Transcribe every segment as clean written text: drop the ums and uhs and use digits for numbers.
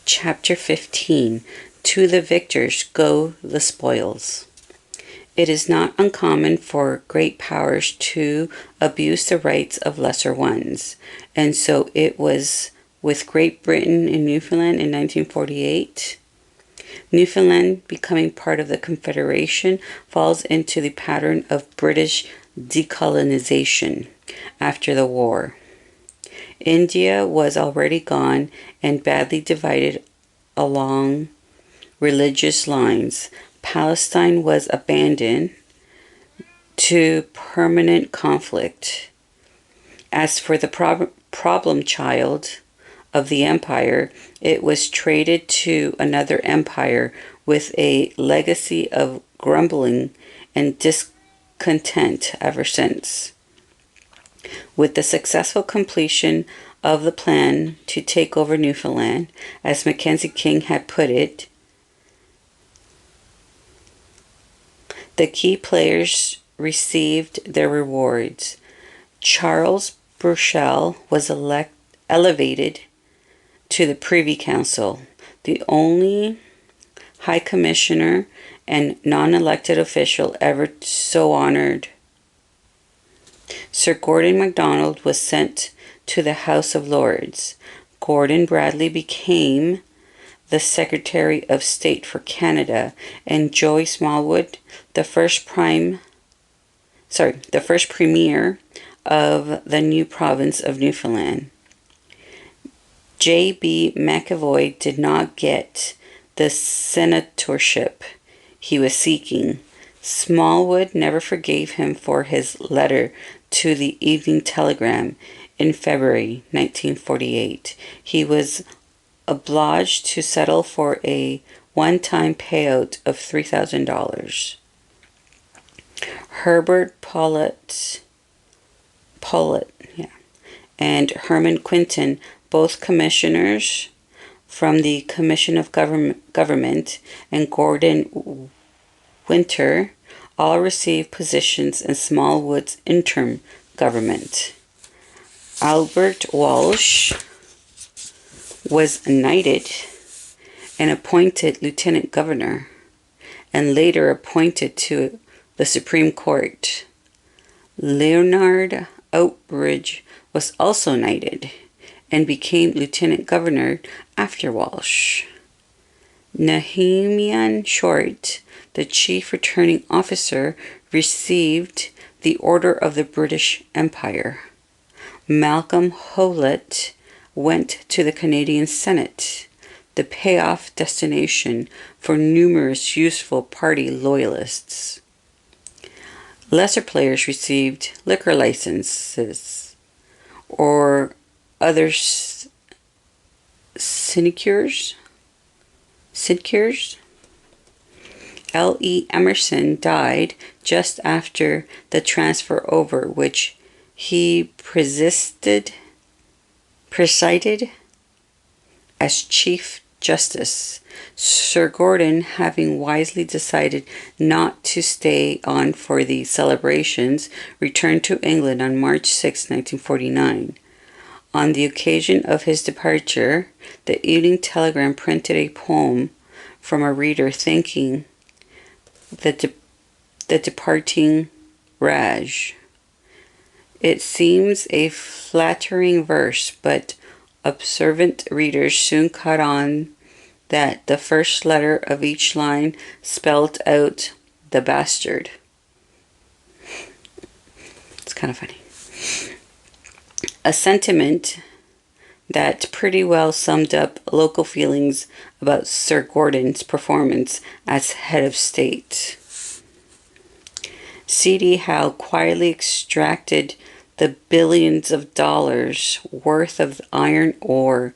Chapter 15. To the victors go the spoils. It is not uncommon for great powers to abuse the rights of lesser ones, and so it was with Great Britain and Newfoundland in 1948. Newfoundland, becoming part of the Confederation, falls into the pattern of British decolonization after the war. India was already gone and badly divided along religious lines. Palestine was abandoned to permanent conflict. As for the problem child of the empire, it was traded to another empire with a legacy of grumbling and discontent ever since. With the successful completion of the plan to take over Newfoundland, as Mackenzie King had put it, the key players received their rewards. Charles Burchell was elevated to the Privy Council, the only High Commissioner and non-elected official ever so honored. Sir Gordon MacDonald was sent to the House of Lords. Gordon Bradley became the Secretary of State for Canada, and Joy Smallwood, the first Premier of the new province of Newfoundland. J.B. McAvoy did not get the senatorship he was seeking. Smallwood never forgave him for his letter to the Evening Telegram in February 1948. He was obliged to settle for a one-time payout of $3,000. Herbert Pollett and Herman Quinton, both commissioners from the Commission of Government, and Gordon Winter, all received positions in Smallwood's interim government. Albert Walsh was knighted and appointed lieutenant governor, and later appointed to the Supreme Court. Leonard Outridge was also knighted and became lieutenant governor after Walsh. Nehemiah Short, the chief returning officer, received the Order of the British Empire. Malcolm Howlett went to the Canadian Senate, the payoff destination for numerous useful party loyalists. Lesser players received liquor licenses or other sinecures. L.E. Emerson died just after the transfer over, which he presided as Chief Justice. Sir Gordon, having wisely decided not to stay on for the celebrations, returned to England on March 6, 1949. On the occasion of his departure, the Evening Telegram printed a poem from a reader thanking the departing Raj. It seems a flattering verse, but observant readers soon caught on that the first letter of each line spelled out the bastard. It's kind of funny. A sentiment that pretty well summed up local feelings about Sir Gordon's performance as head of state. C.D. Howe quietly extracted the billions of dollars worth of iron ore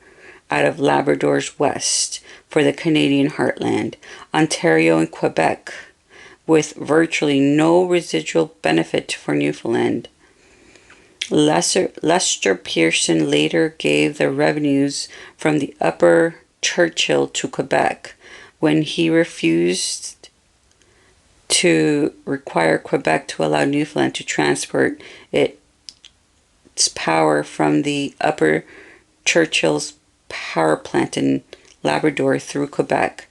out of Labrador's west for the Canadian heartland, Ontario and Quebec, with virtually no residual benefit for Newfoundland. Lester Pearson later gave the revenues from the Upper Churchill to Quebec when he refused to require Quebec to allow Newfoundland to transport its power from the Upper Churchill's power plant in Labrador through Quebec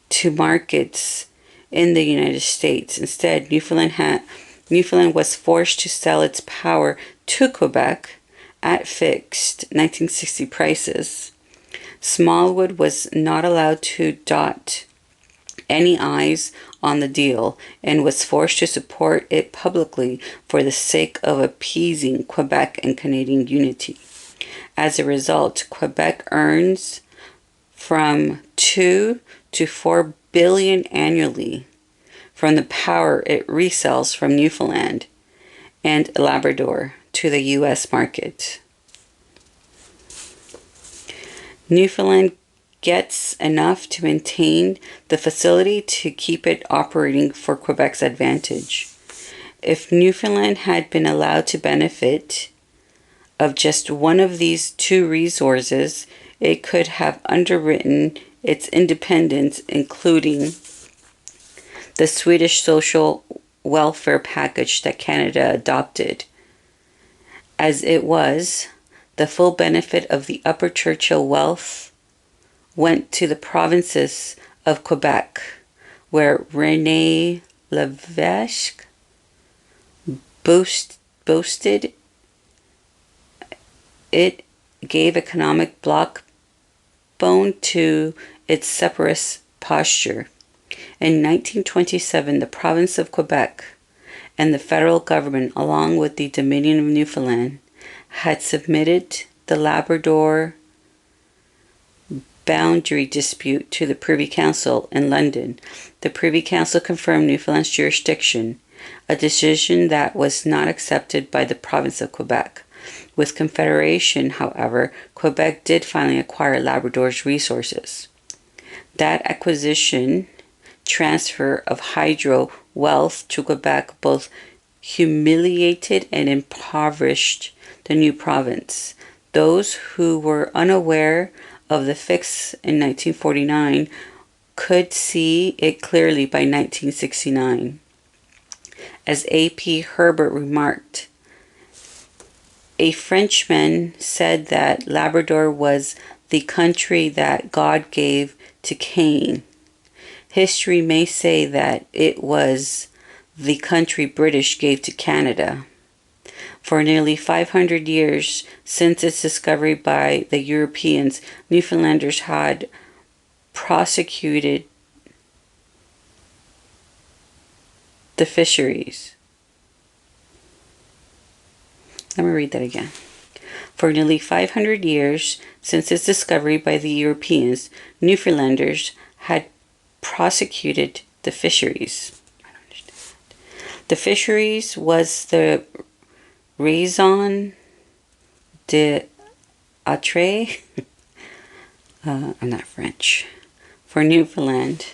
to markets in the United States. Instead, Newfoundland was forced to sell its power to Quebec at fixed 1960 prices. Smallwood was not allowed to dot any I's on the deal and was forced to support it publicly for the sake of appeasing Quebec and Canadian unity. As a result, Quebec earns from 2 to 4 billion annually from the power it resells from Newfoundland and Labrador to the U.S. market. Newfoundland gets enough to maintain the facility to keep it operating for Quebec's advantage. If Newfoundland had been allowed to benefit of just one of these two resources, it could have underwritten its independence, including the Swedish social welfare package that Canada adopted. As it was, the full benefit of the Upper Churchill wealth went to the provinces of Quebec, where René Lévesque boasted it gave economic backbone to its separatist posture. In 1927, the province of Quebec and the federal government, along with the Dominion of Newfoundland, had submitted the Labrador boundary dispute to the Privy Council in London. The Privy Council confirmed Newfoundland's jurisdiction, a decision that was not accepted by the province of Quebec. With Confederation, however, Quebec did finally acquire Labrador's resources. That acquisition, transfer of hydro wealth to Quebec, both humiliated and impoverished the new province. Those who were unaware of the fix in 1949 could see it clearly by 1969. As A.P. Herbert remarked, a Frenchman said that Labrador was the country that God gave to Cain. History may say that it was the country British gave to Canada. For nearly 500 years since its discovery by the Europeans, Newfoundlanders had prosecuted the fisheries. Let me read that again. For nearly 500 years since its discovery by the Europeans, Newfoundlanders had prosecuted the fisheries. I don't understand. The fisheries was the raison d'être, I'm not French, for Newfoundland.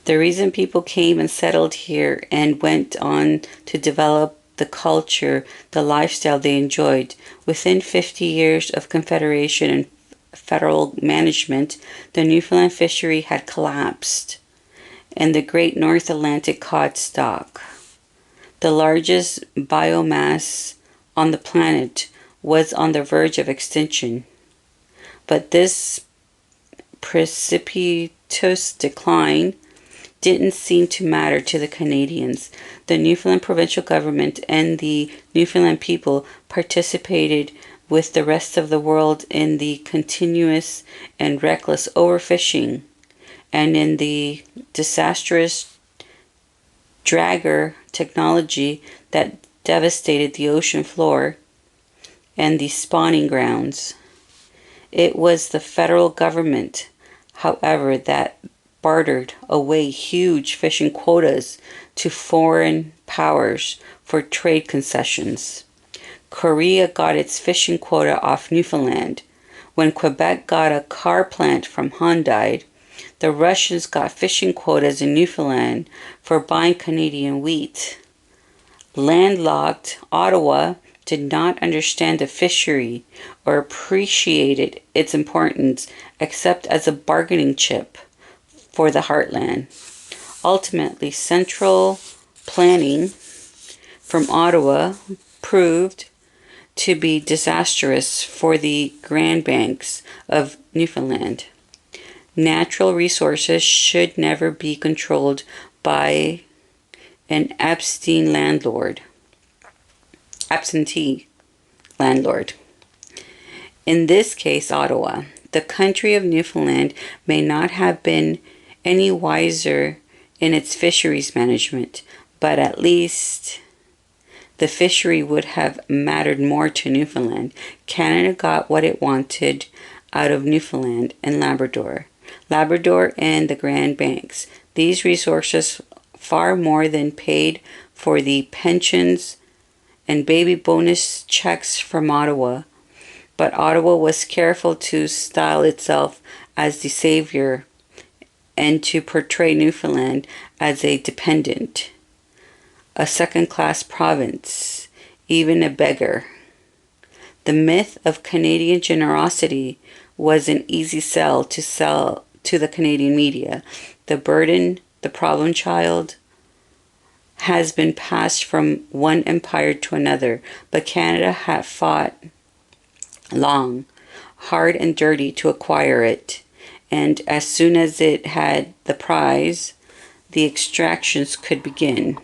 The reason people came and settled here and went on to develop the culture, the lifestyle they enjoyed. Within 50 years of Confederation and federal management, the Newfoundland fishery had collapsed, and the Great North Atlantic cod stock, the largest biomass on the planet, was on the verge of extinction. But this precipitous decline didn't seem to matter to the Canadians. The Newfoundland provincial government and the Newfoundland people participated with the rest of the world in the continuous and reckless overfishing and in the disastrous dragger technology that devastated the ocean floor and the spawning grounds. It was the federal government, however, that bartered away huge fishing quotas to foreign powers for trade concessions. Korea got its fishing quota off Newfoundland. When Quebec got a car plant from Hyundai, the Russians got fishing quotas in Newfoundland for buying Canadian wheat. Landlocked Ottawa did not understand the fishery or appreciated its importance except as a bargaining chip for the heartland. Ultimately, central planning from Ottawa proved to be disastrous for the Grand Banks of Newfoundland. Natural resources should never be controlled by an absentee landlord. In this case, Ottawa. The country of Newfoundland may not have been any wiser in its fisheries management, but at least the fishery would have mattered more to Newfoundland. Canada got what it wanted out of Newfoundland and Labrador and the Grand Banks. These resources far more than paid for the pensions and baby bonus checks from Ottawa. But Ottawa was careful to style itself as the savior and to portray Newfoundland as a dependent, a second-class province, even a beggar. The myth of Canadian generosity was an easy sell to the Canadian media. The burden, the problem child, has been passed from one empire to another, but Canada had fought long, hard and dirty to acquire it, and as soon as it had the prize, the extractions could begin.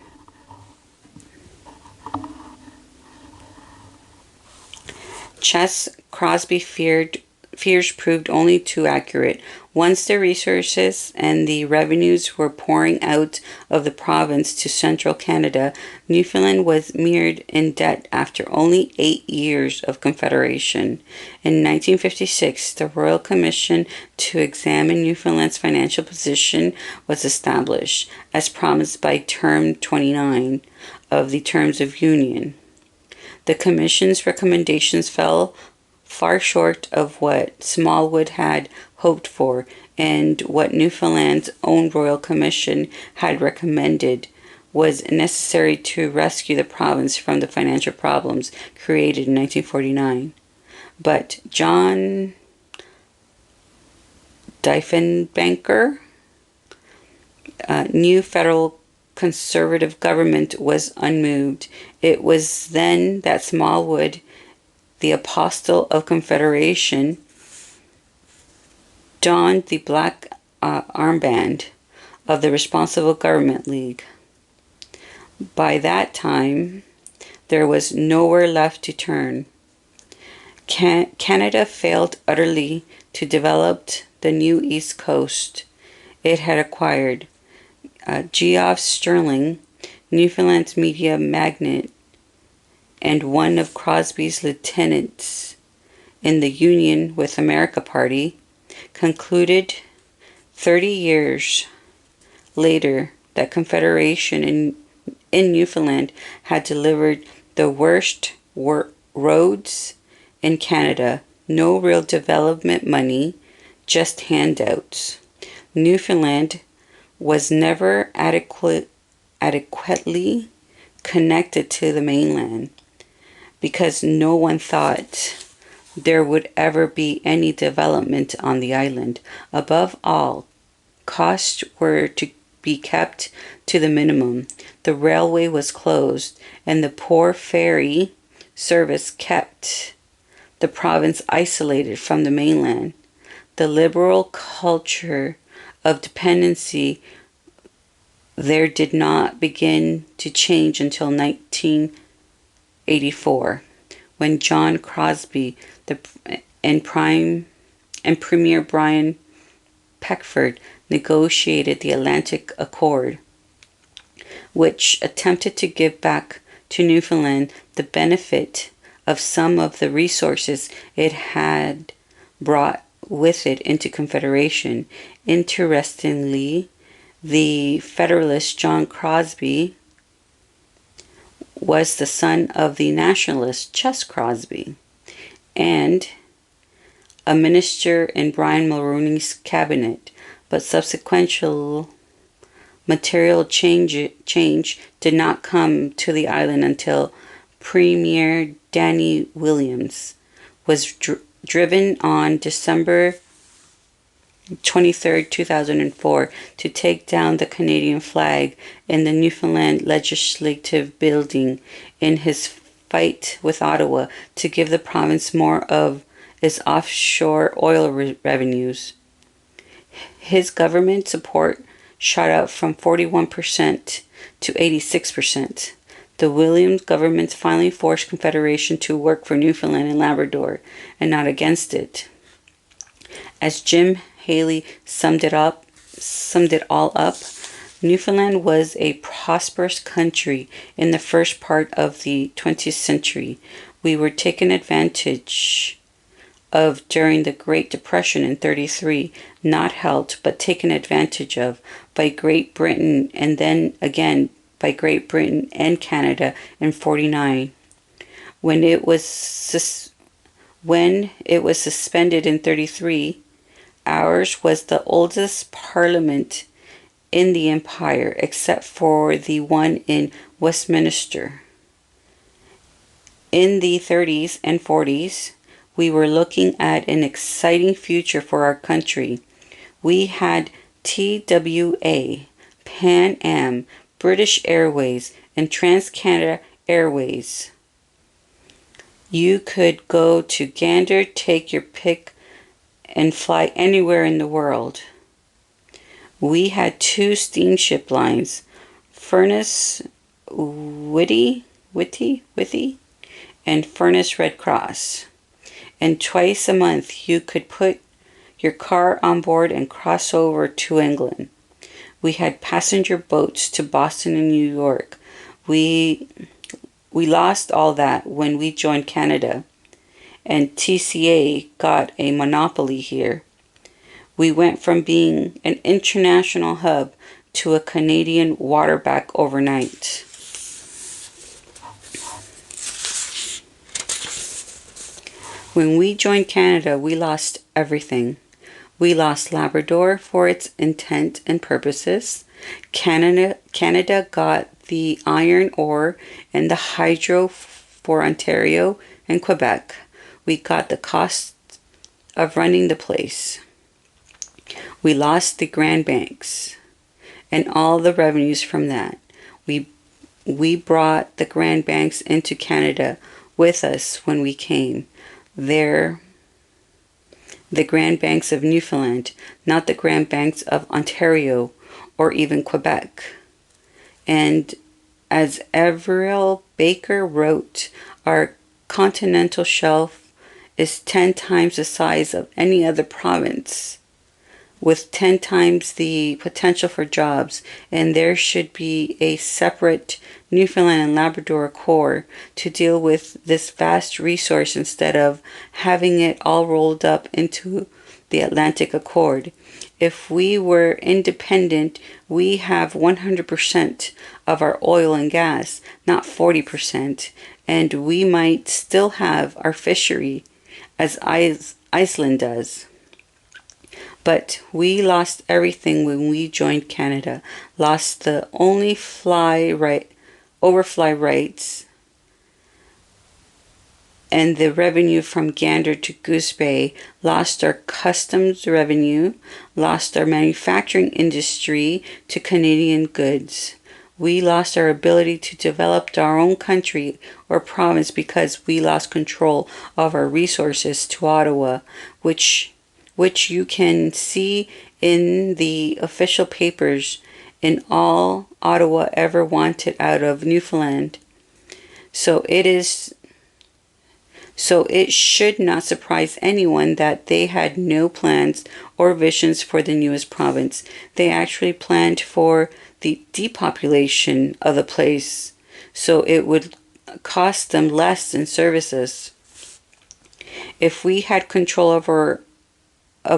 Crosby fears proved only too accurate. Once the resources and the revenues were pouring out of the province to central Canada, Newfoundland was mired in debt after only 8 years of Confederation. In 1956, the Royal Commission to examine Newfoundland's financial position was established, as promised by Term 29 of the Terms of Union. The Commission's recommendations fell far short of what Smallwood had hoped for and what Newfoundland's own Royal Commission had recommended was necessary to rescue the province from the financial problems created in 1949. But John Diefenbaker, new federal Conservative government was unmoved. It was then that Smallwood, the apostle of Confederation, donned the black armband of the Responsible Government League. By that time, there was nowhere left to turn. Canada failed utterly to develop the new East Coast it had acquired. Geoff Sterling, Newfoundland's media magnate and one of Crosby's lieutenants in the Union with America Party, concluded 30 years later that Confederation in Newfoundland had delivered the worst roads in Canada, no real development money, just handouts. Newfoundland was never adequately connected to the mainland because no one thought there would ever be any development on the island. Above all, costs were to be kept to the minimum. The railway was closed, and the poor ferry service kept the province isolated from the mainland. The liberal culture of dependency there did not begin to change until 1984, when John Crosby and Premier Brian Peckford negotiated the Atlantic Accord, which attempted to give back to Newfoundland the benefit of some of the resources it had brought with it into Confederation. Interestingly, the Federalist John Crosby was the son of the nationalist Ches Crosby and a minister in Brian Mulroney's cabinet, but subsequent material change did not come to the island until Premier Danny Williams was driven on December 23, 2004, to take down the Canadian flag in the Newfoundland Legislative Building in his fight with Ottawa to give the province more of its offshore oil revenues. His government support shot up from 41% to 86%. The Williams government finally forced Confederation to work for Newfoundland and Labrador and not against it. As Jim Haley summed it all up, Newfoundland was a prosperous country in the first part of the 20th century. We were taken advantage of during the Great Depression in 33, not helped but taken advantage of by Great Britain, and then again by Great Britain and Canada in 49. When it was suspended in 33, ours was the oldest parliament in the empire, except for the one in Westminster. In the 30s and 40s, we were looking at an exciting future for our country. We had TWA, Pan Am, British Airways, and Trans-Canada Airways. You could go to Gander, take your pick, and fly anywhere in the world. We had 2 steamship lines, Furnace Witty, and Furnace Red Cross. And twice a month you could put your car on board and cross over to England. We had passenger boats to Boston and New York. We lost all that when we joined Canada, and TCA got a monopoly here. We went from being an international hub to a Canadian waterback overnight. When we joined Canada, we lost everything. We lost Labrador for its intent and purposes. Canada got the iron ore and the hydro for Ontario and Quebec. We got the cost of running the place. We lost the Grand Banks and all the revenues from that. We brought the Grand Banks into Canada with us when we came. They're the Grand Banks of Newfoundland, not the Grand Banks of Ontario or even Quebec. And as Avril Baker wrote, our continental shelf is 10 times the size of any other province, with 10 times the potential for jobs, and there should be a separate Newfoundland and Labrador Corps to deal with this vast resource instead of having it all rolled up into the Atlantic Accord. If we were independent, we have 100% of our oil and gas, not 40%, and we might still have our fishery as Iceland does. But we lost everything when we joined Canada. Lost the only overfly rights and the revenue from Gander to Goose Bay. Lost our customs revenue. Lost our manufacturing industry to Canadian goods. We lost our ability to develop our own country or province because we lost control of our resources to Ottawa, which you can see in the official papers in all Ottawa ever wanted out of Newfoundland. So it should not surprise anyone that they had no plans or visions for the newest province. They actually planned for the depopulation of the place, so it would cost them less in services. If we had control of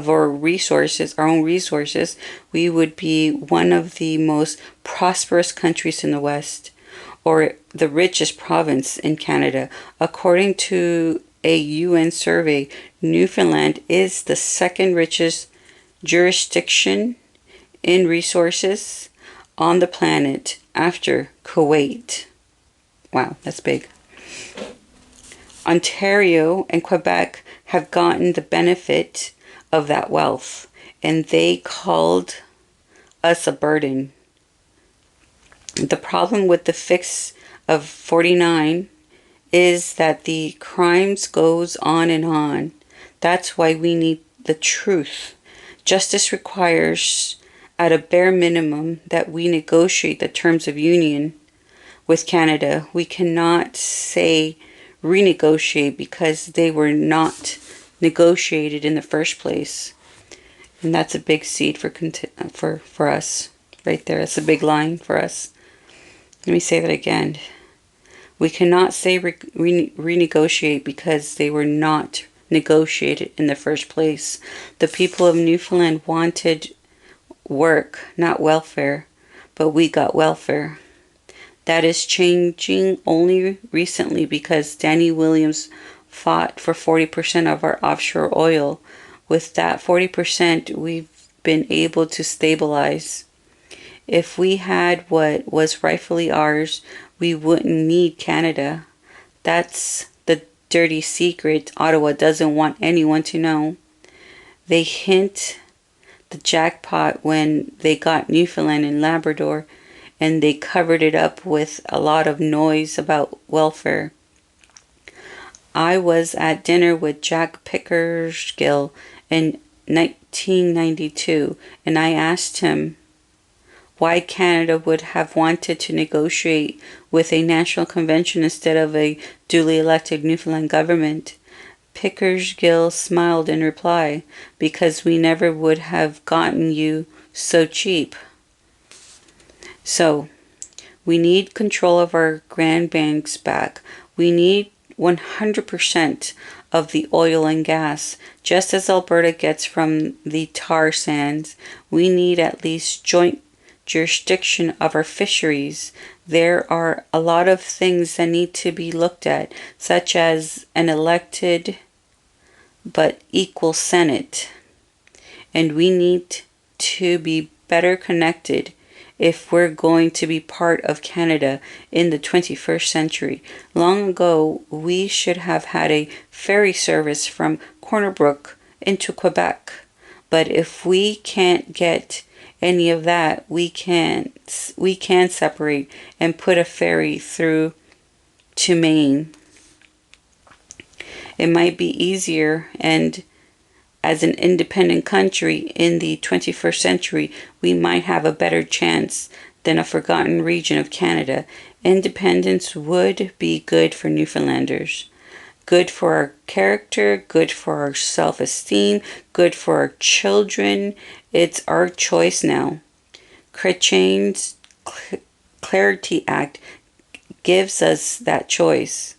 our resources, our own resources, we would be one of the most prosperous countries in the West, or the richest province in Canada. According to a UN survey, Newfoundland is the second richest jurisdiction in resources on the planet after Kuwait. Wow, that's big. Ontario and Quebec have gotten the benefit of that wealth, and they called us a burden. The problem with the fix of 49 is that the crimes goes on and on. That's why we need the truth. Justice requires, at a bare minimum, that we negotiate the terms of union with Canada. We cannot say renegotiate because they were not negotiated in the first place. And that's a big seed for us right there. That's a big line for us. Let me say that again. We cannot say renegotiate because they were not negotiated in the first place. The people of Newfoundland wanted work, not welfare, but we got welfare. That is changing only recently because Danny Williams fought for 40% of our offshore oil. With that 40%, we've been able to stabilize. If we had what was rightfully ours, we wouldn't need Canada. That's the dirty secret Ottawa doesn't want anyone to know. They hint the jackpot when they got Newfoundland and Labrador, and they covered it up with a lot of noise about welfare. I was at dinner with Jack Pickersgill in 1992, and I asked him why Canada would have wanted to negotiate with a national convention instead of a duly elected Newfoundland government. Pickersgill smiled in reply, because we never would have gotten you so cheap. So, we need control of our Grand Banks back. We need 100% of the oil and gas, just as Alberta gets from the tar sands. We need at least joint jurisdiction of our fisheries. There are a lot of things that need to be looked at, such as an elected but equal Senate. And we need to be better connected if we're going to be part of Canada in the 21st century. Long ago, we should have had a ferry service from Corner Brook into Quebec. But if we can't get any of that, we can separate and put a ferry through to Maine. It might be easier, and as an independent country in the 21st century, we might have a better chance than a forgotten region of Canada. Independence would be good for Newfoundlanders. Good for our character, good for our self-esteem, good for our children. It's our choice now. Chrétien's Clarity Act gives us that choice.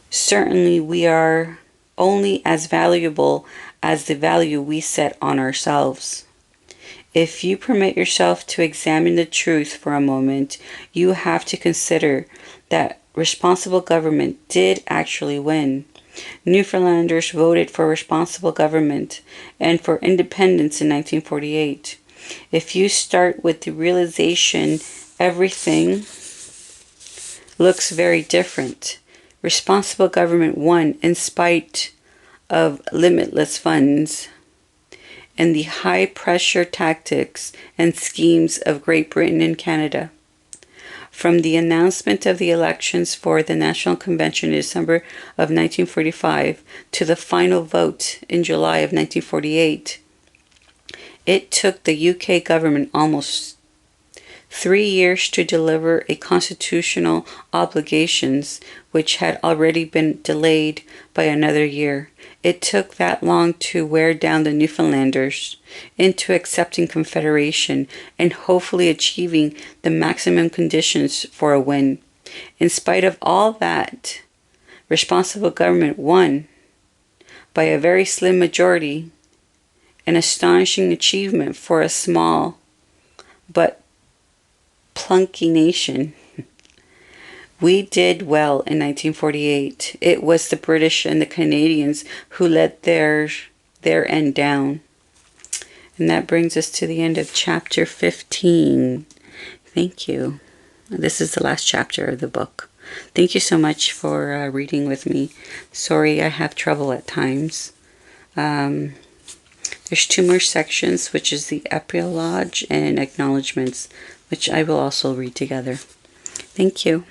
Certainly we are only as valuable as the value we set on ourselves. If you permit yourself to examine the truth for a moment, you have to consider that responsible government did actually win. Newfoundlanders voted for responsible government and for independence in 1948. If you start with the realization, everything looks very different. Responsible government won in spite of limitless funds and the high-pressure tactics and schemes of Great Britain and Canada. From the announcement of the elections for the National Convention in December of 1945 to the final vote in July of 1948, it took the UK government almost 3 years to deliver a constitutional obligations which had already been delayed by another year. It took that long to wear down the Newfoundlanders into accepting Confederation and hopefully achieving the maximum conditions for a win. In spite of all that, responsible government won by a very slim majority, an astonishing achievement for a small but plunky nation. We did well in 1948. It was the British and the Canadians who let their end down. And that brings us to the end of chapter 15. Thank you. This is the last chapter of the book. Thank you so much for reading with me. Sorry I have trouble at times. There's 2 more sections, which is the epilogue and acknowledgements, which I will also read together. Thank you.